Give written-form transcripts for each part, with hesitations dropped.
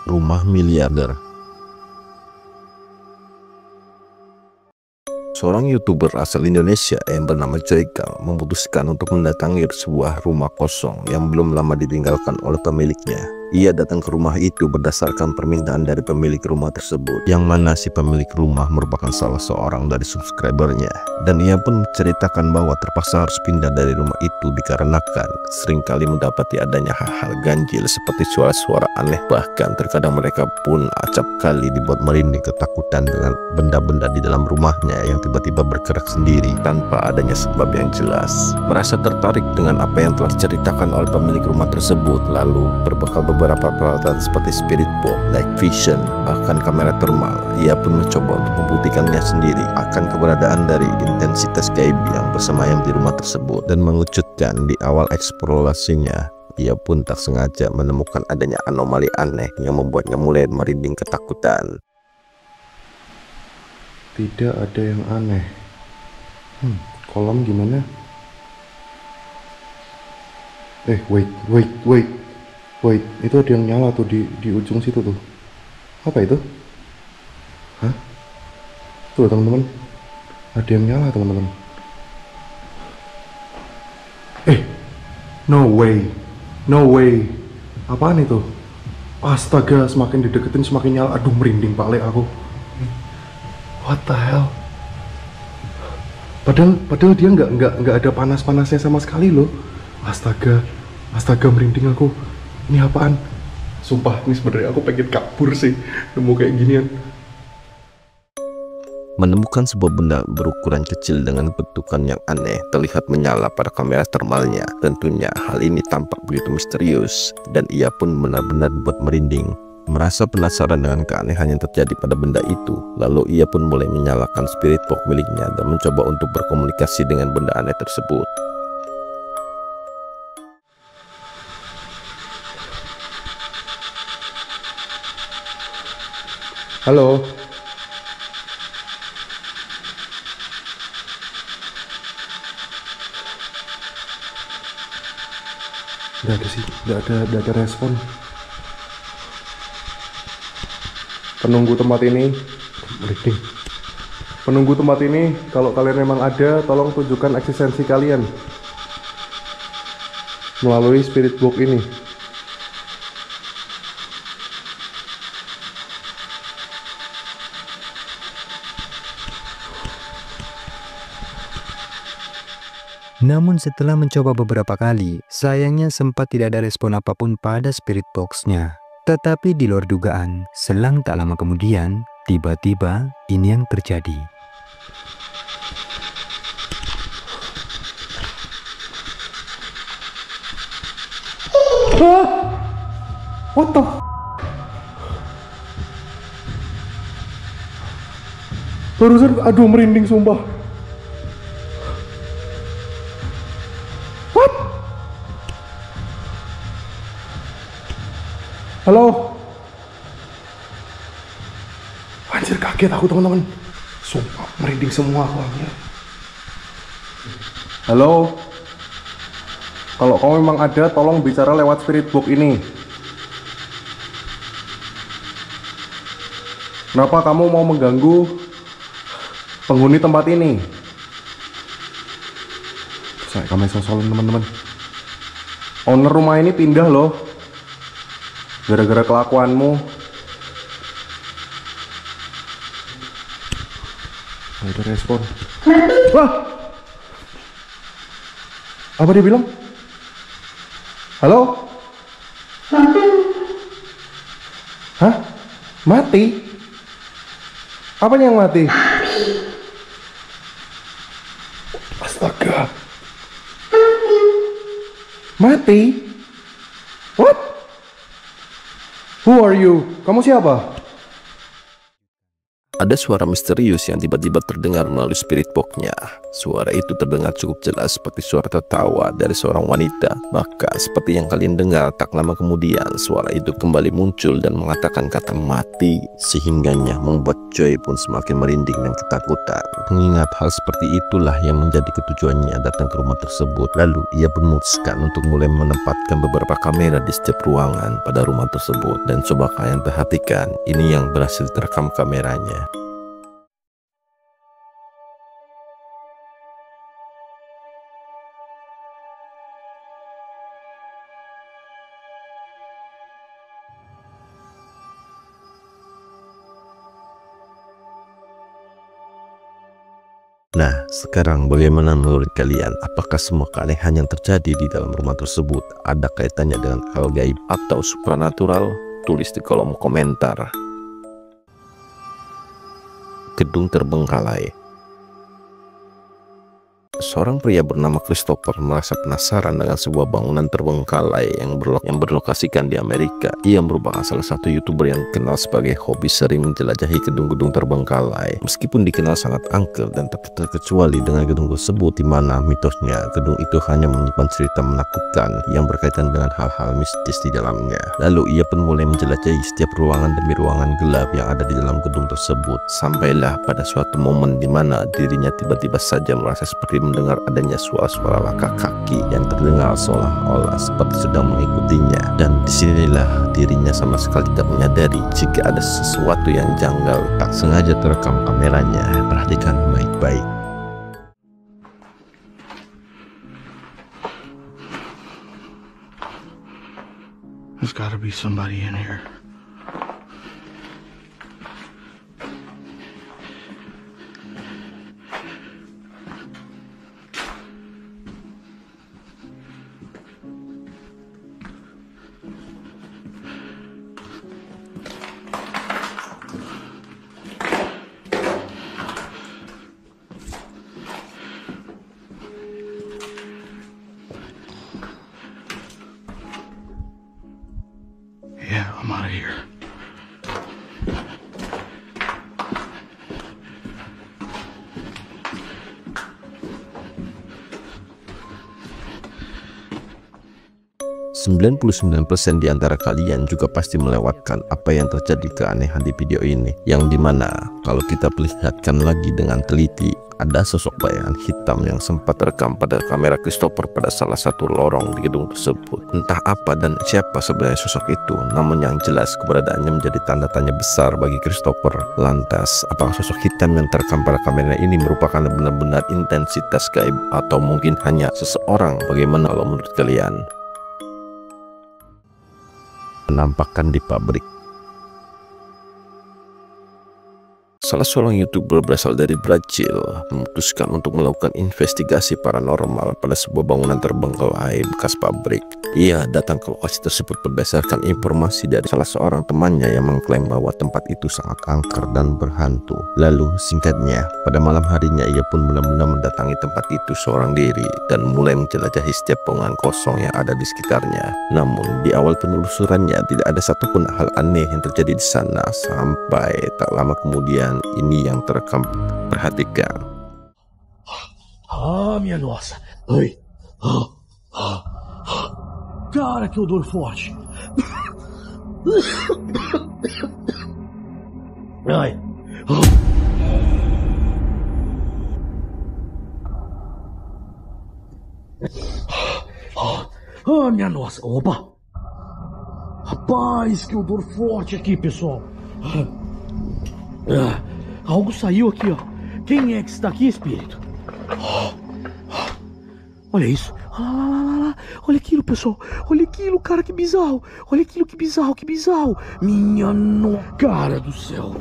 Rumah miliarder. Seorang YouTuber asal Indonesia yang bernama Joygal memutuskan untuk mendatangi sebuah rumah kosong yang belum lama ditinggalkan oleh pemiliknya. Ia datang ke rumah itu berdasarkan permintaan dari pemilik rumah tersebut, yang mana si pemilik rumah merupakan salah seorang dari subscribernya. Dan ia pun menceritakan bahwa terpaksa harus pindah dari rumah itu dikarenakan seringkali mendapati adanya hal-hal ganjil seperti suara-suara aneh. Bahkan terkadang mereka pun acap kali dibuat merinding ketakutan dengan benda-benda di dalam rumahnya yang tiba-tiba bergerak sendiri tanpa adanya sebab yang jelas. Merasa tertarik dengan apa yang telah diceritakan oleh pemilik rumah tersebut, lalu berbekal beberapa peralatan seperti spirit box, night vision, bahkan kamera thermal, ia pun mencoba untuk membuktikannya sendiri akan keberadaan dari intensitas gaib yang bersemayam di rumah tersebut. Dan mengejutkan, di awal eksplorasinya ia pun tak sengaja menemukan adanya anomali aneh yang membuatnya mulai merinding ketakutan. Tidak ada yang aneh. Kolam gimana? Wait, itu ada yang nyala tuh di ujung situ tuh. Apa itu? Hah? Tuh teman-teman, ada yang nyala teman-teman. No way. Apaan itu? Astaga, semakin dideketin semakin nyala. Aduh, merinding pale aku. What the hell? Padahal dia nggak ada panas-panasnya sama sekali loh. Astaga, merinding aku. Ini apaan? Sumpah, ini sebenarnya aku pengen kabur sih nemu kayak ginian. Menemukan sebuah benda berukuran kecil dengan bentukan yang aneh terlihat menyala pada kamera thermalnya. Tentunya hal ini tampak begitu misterius dan ia pun benar-benar dibuat merinding. Merasa penasaran dengan keanehan yang terjadi pada benda itu, lalu ia pun mulai menyalakan spirit box miliknya dan mencoba untuk berkomunikasi dengan benda aneh tersebut. Halo. Nggak ada sih, nggak ada respon. Penunggu tempat ini, kalau kalian memang ada, tolong tunjukkan eksistensi kalian melalui spirit box ini. Namun setelah mencoba beberapa kali, sayangnya sempat tidak ada respon apapun pada spirit box-nya. Tetapi di luar dugaan, selang tak lama kemudian, tiba-tiba ini yang terjadi. What the? Barusan, aduh merinding sumpah. Halo. Anjir, kaget aku teman-teman. Sumpah merinding semua aku. Halo. Kalau kamu memang ada, tolong bicara lewat spirit box ini. Kenapa kamu mau mengganggu penghuni tempat ini? Saya kami sosokin teman-teman. Owner rumah ini pindah loh, gara-gara kelakuanmu. Gak ada respon. Wah, apa dia bilang? Halo? Hah? Mati? Apanya yang mati? Astaga. Mati? What? Who are you? Kamu siapa? Ada suara misterius yang tiba-tiba terdengar melalui spirit box-nya. Suara itu terdengar cukup jelas seperti suara tertawa dari seorang wanita. Maka seperti yang kalian dengar, tak lama kemudian suara itu kembali muncul dan mengatakan kata mati, sehingganya membuat Joy pun semakin merinding dan ketakutan. Mengingat hal seperti itulah yang menjadi ketujuannya datang ke rumah tersebut. Lalu ia pun memutuskan untuk mulai menempatkan beberapa kamera di setiap ruangan pada rumah tersebut. Dan coba kalian perhatikan, ini yang berhasil terekam kameranya. Nah, sekarang bagaimana menurut kalian? Apakah semua keanehan yang terjadi di dalam rumah tersebut ada kaitannya dengan hal gaib atau supranatural? Tulis di kolom komentar. Gedung terbengkalai. Seorang pria bernama Christopher merasa penasaran dengan sebuah bangunan terbengkalai yang berlokasikan di Amerika. Ia merupakan salah satu YouTuber yang dikenal sebagai hobi sering menjelajahi gedung-gedung terbengkalai. Meskipun dikenal sangat angker dan tak terkecuali dengan gedung tersebut, di mana mitosnya gedung itu hanya menyimpan cerita menakutkan yang berkaitan dengan hal-hal mistis di dalamnya. Lalu ia pun mulai menjelajahi setiap ruangan demi ruangan gelap yang ada di dalam gedung tersebut. Sampailah pada suatu momen di mana dirinya tiba-tiba saja merasa seperti mendengar adanya suara-suara langkah kaki yang terdengar seolah-olah seperti sedang mengikutinya. Dan disinilah dirinya sama sekali tidak menyadari jika ada sesuatu yang janggal tak sengaja terekam kameranya. Perhatikan baik-baik. There's gotta be somebody in here. Yeah, I'm out of here. %99% di antara kalian juga pasti melewatkan apa yang terjadi keanehan di video ini, yang dimana kalau kita perlihatkan lagi dengan teliti, ada sosok bayangan hitam yang sempat terekam pada kamera Christopher pada salah satu lorong di gedung tersebut. Entah apa dan siapa sebenarnya sosok itu, namun yang jelas keberadaannya menjadi tanda tanya besar bagi Christopher. Lantas, apakah sosok hitam yang terekam pada kamera ini merupakan benar-benar intensitas gaib atau mungkin hanya seseorang? Bagaimana kalau menurut kalian? Penampakan di pabrik. Salah seorang YouTuber berasal dari Brazil memutuskan untuk melakukan investigasi paranormal pada sebuah bangunan terbengkalai bekas pabrik. Ia datang ke lokasi tersebut berdasarkan informasi dari salah seorang temannya yang mengklaim bahwa tempat itu sangat angker dan berhantu. Lalu singkatnya, pada malam harinya ia pun benar-benar mendatangi tempat itu seorang diri dan mulai menjelajahi setiap bangunan kosong yang ada di sekitarnya. Namun di awal penelusurannya tidak ada satupun hal aneh yang terjadi di sana, sampai tak lama kemudian ini yang terekam. Perhatikan. Minha nossa. Ai. Cara, que odor forte. Ai. Minha nossa. Opa. Rapaz, que odor forte aqui, pessoal. Algo saiu aqui, ó. Quem é que está aqui, espírito? Olha isso. Lá. Olha aquilo, pessoal. Olha aquilo, cara, que bizarro. Olha aquilo, que bizarro, que bizarro. Minha nossa, cara do céu.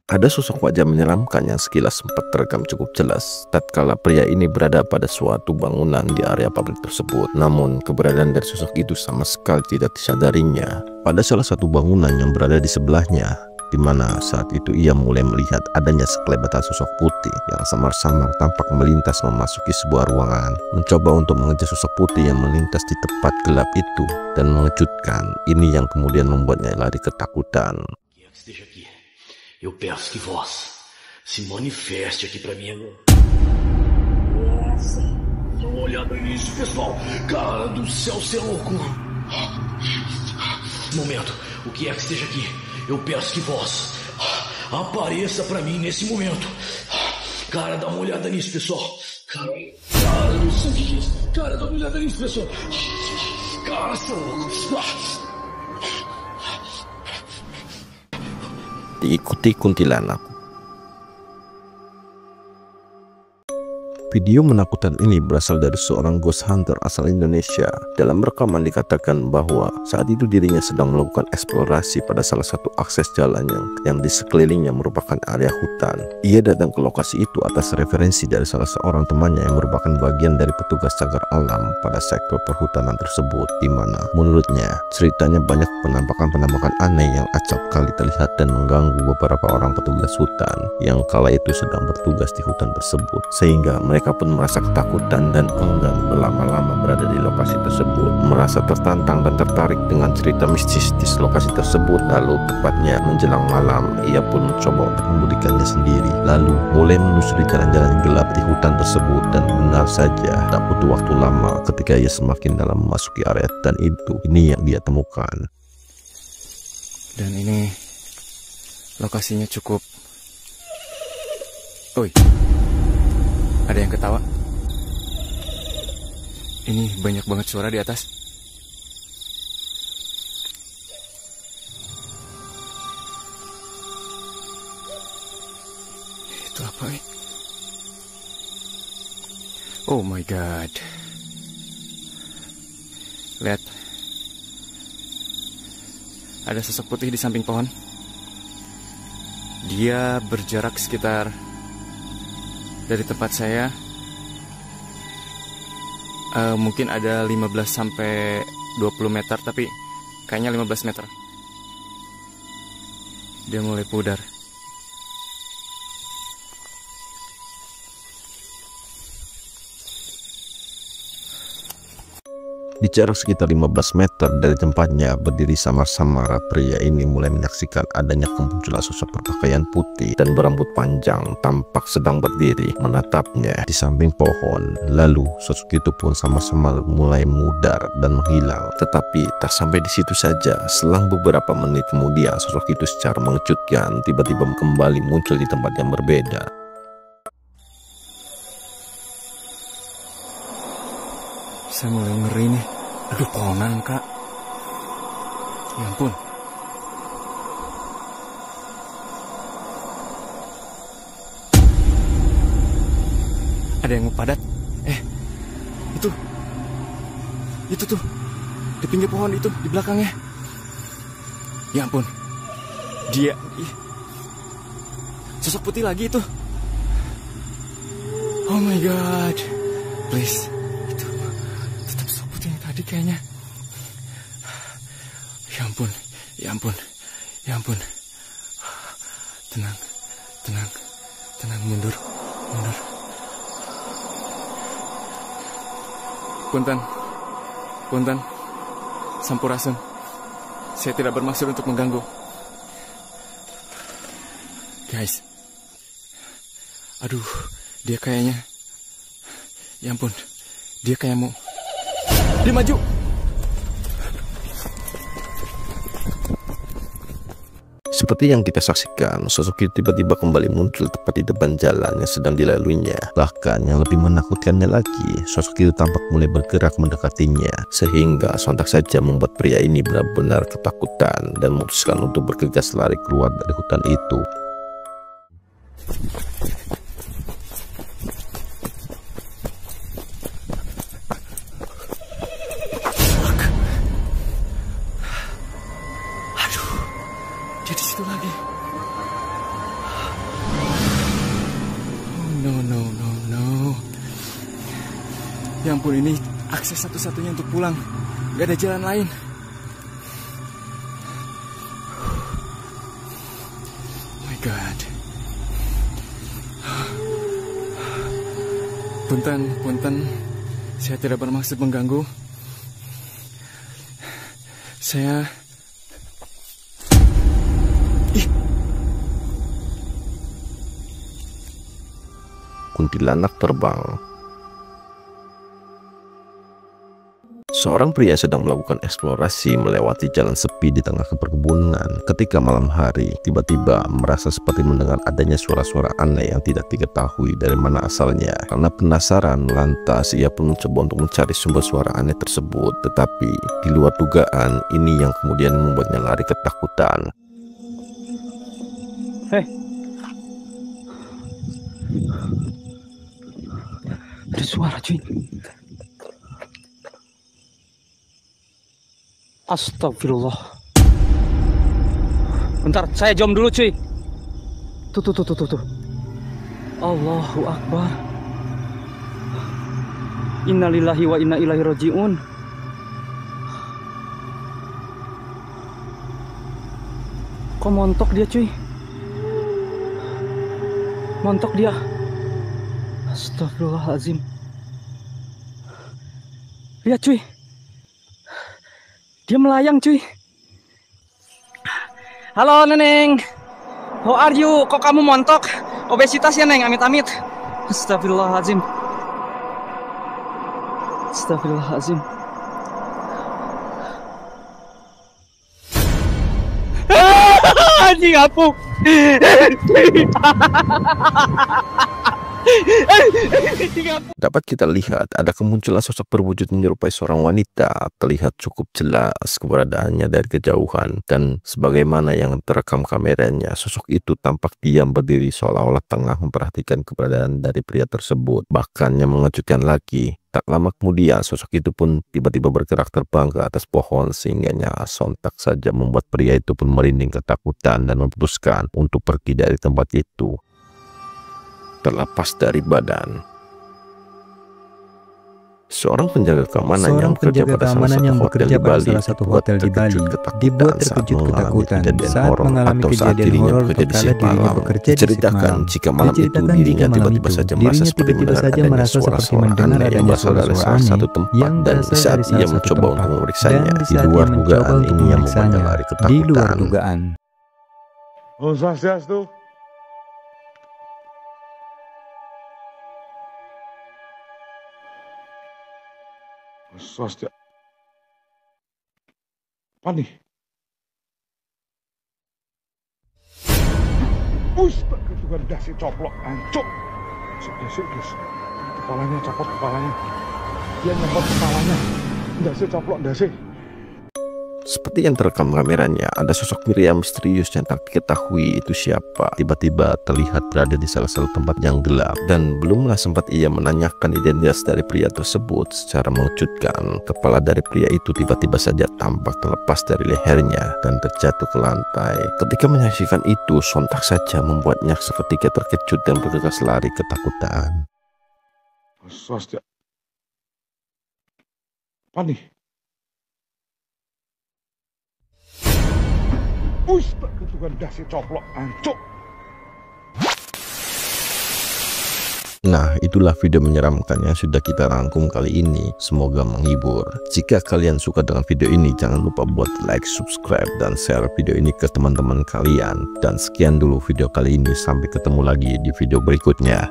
Ada sosok wajah menyeramkan yang sekilas sempat terekam cukup jelas tatkala pria ini berada pada suatu bangunan di area pabrik tersebut. Namun keberadaan dari sosok itu sama sekali tidak disadarinya pada salah satu bangunan yang berada di sebelahnya, di mana saat itu ia mulai melihat adanya sekelebatan sosok putih yang samar-samar tampak melintas memasuki sebuah ruangan, mencoba untuk mengejar sosok putih yang melintas di tempat gelap itu. Dan mengejutkan, ini yang kemudian membuatnya lari ketakutan. Esteja aqui. eu peço que vós se manifeste aqui pra mim agora. Nossa, dá uma olhada nisso, pessoal. Cara do céu, você é louco. Momento, o que é que esteja aqui, eu peço que vós apareça pra mim nesse momento. Cara, dá uma olhada nisso, pessoal. Cara do céu, que é isso? Cara, dá uma olhada nisso, pessoal. Cara, você é louco. Diikuti kuntilanak. Video menakutkan ini berasal dari seorang ghost hunter asal Indonesia. Dalam rekaman dikatakan bahwa saat itu dirinya sedang melakukan eksplorasi pada salah satu akses jalan yang di sekelilingnya merupakan area hutan. Ia datang ke lokasi itu atas referensi dari salah seorang temannya yang merupakan bagian dari petugas cagar alam pada sektor perhutanan tersebut, di mana menurutnya ceritanya banyak penampakan-penampakan aneh yang acap kali terlihat dan mengganggu beberapa orang petugas hutan yang kala itu sedang bertugas di hutan tersebut, sehingga mereka pun merasa ketakutan dan enggan berlama-lama berada di lokasi tersebut. Merasa tertantang dan tertarik dengan cerita mistis di lokasi tersebut. Lalu tepatnya menjelang malam, ia pun mencoba untuk membuktikannya sendiri. Lalu mulai menelusuri jalan-jalan gelap di hutan tersebut, dan benar saja tak butuh waktu lama ketika ia semakin dalam memasuki area hutan itu, ini yang dia temukan. Dan ini lokasinya cukup. Oi. Ada yang ketawa. Ini banyak banget suara di atas. Itu apa ini? Oh my god. Lihat. Ada sosok putih di samping pohon. Dia berjarak sekitar dari tempat saya mungkin ada 15 sampai 20 meter, tapi kayaknya 15 meter. Dia mulai pudar. Di jarak sekitar 15 meter dari tempatnya berdiri samar-samar, pria ini mulai menyaksikan adanya kemunculan sosok berpakaian putih dan berambut panjang tampak sedang berdiri menatapnya di samping pohon. Lalu sosok itu pun sama-sama mulai mudar dan menghilang. Tetapi tak sampai di situ saja, selang beberapa menit kemudian sosok itu secara mengejutkan tiba-tiba kembali muncul di tempat yang berbeda. Saya mulai ngeri nih. Aduh, pohonan kak. Ya ampun. Ada yang mau padat. Itu tuh. Di pinggir pohon itu, di belakangnya. Ya ampun. Dia. Sosok putih lagi itu. Oh my god. Please. Kayaknya. Ya ampun. Tenang, mundur. Punten, sampurasun. Saya tidak bermaksud untuk mengganggu. Guys. Aduh, dia kayaknya. Ya ampun, dia kayak mau. Dia maju. Seperti yang kita saksikan, sosok itu tiba-tiba kembali muncul tepat di depan jalan yang sedang dilaluinya. Bahkan yang lebih menakutkannya lagi, sosok itu tampak mulai bergerak mendekatinya, sehingga sontak saja membuat pria ini benar-benar ketakutan dan memutuskan untuk bergegas lari keluar dari hutan itu. Ya ampun, ini akses satu-satunya untuk pulang. Gak ada jalan lain. Oh my god. Punten. Saya tidak bermaksud mengganggu. kuntilanak terbang. Seorang pria sedang melakukan eksplorasi melewati jalan sepi di tengah perkebunan. Ketika malam hari, tiba-tiba merasa seperti mendengar adanya suara-suara aneh yang tidak diketahui dari mana asalnya. Karena penasaran, lantas ia pun mencoba untuk mencari sumber suara aneh tersebut. Tetapi di luar dugaan, ini yang kemudian membuatnya lari ketakutan. Ada suara, cuy. Astagfirullah. Bentar, saya jom dulu, cuy. Tuh. Allahu Akbar. Innalillahi wa inna ilaihi rajiun. Kok montok dia, cuy? Montok dia. Astagfirullahaladzim. Lihat, cuy. Dia melayang, cuy. Halo, Neneng. How are you? Kok kamu montok? Obesitas ya, Neng? Amit-amit. Astagfirullahaladzim. Astagfirullahaladzim. Anjing apuk. Dapat kita lihat ada kemunculan sosok berwujud menyerupai seorang wanita. Terlihat cukup jelas keberadaannya dari kejauhan, dan sebagaimana yang terekam kameranya, sosok itu tampak diam berdiri seolah-olah tengah memperhatikan keberadaan dari pria tersebut. Bahkan yang mengejutkan lagi, tak lama kemudian sosok itu pun tiba-tiba bergerak terbang ke atas pohon, sehingga sontak saja membuat pria itu pun merinding ketakutan dan memutuskan untuk pergi dari tempat itu. Terlepas dari badan, seorang penjaga keamanan yang bekerja pada salah satu hotel di Bali dibuat terkejut ketakutan saat mengalami kejadian horor tatkala dirinya bekerja di Sigmalam. Jika malam itu dirinya tiba-tiba saja merasa seperti mendengar adanya suara-suara aneh yang berasal dari salah satu tempat, dan di saat ia mencoba untuk memeriksanya, di luar dugaan. Om Swastiastu. Swastia. Apa nih? Ketukan dasi coplok ancuk. Dasi guys. Kepalanya copot kepalanya. Dia nyopot kepalanya. Dasi coplok dasi. Seperti yang terekam kameranya, ada sosok pria misterius yang tak diketahui itu siapa. Tiba-tiba terlihat berada di salah satu tempat yang gelap, dan belumlah sempat ia menanyakan identitas dari pria tersebut. Secara mengejutkan, kepala dari pria itu tiba-tiba saja tampak terlepas dari lehernya dan terjatuh ke lantai. Ketika menyaksikan itu, sontak saja membuatnya seketika terkejut dan bergegas lari ketakutan. Swastia. Apa nih? Ketukan dasi coplok ancuk. Nah, itulah video menyeramkan yang sudah kita rangkum kali ini. Semoga menghibur. Jika kalian suka dengan video ini, jangan lupa buat like, subscribe, dan share video ini ke teman-teman kalian. Dan sekian dulu video kali ini. Sampai ketemu lagi di video berikutnya.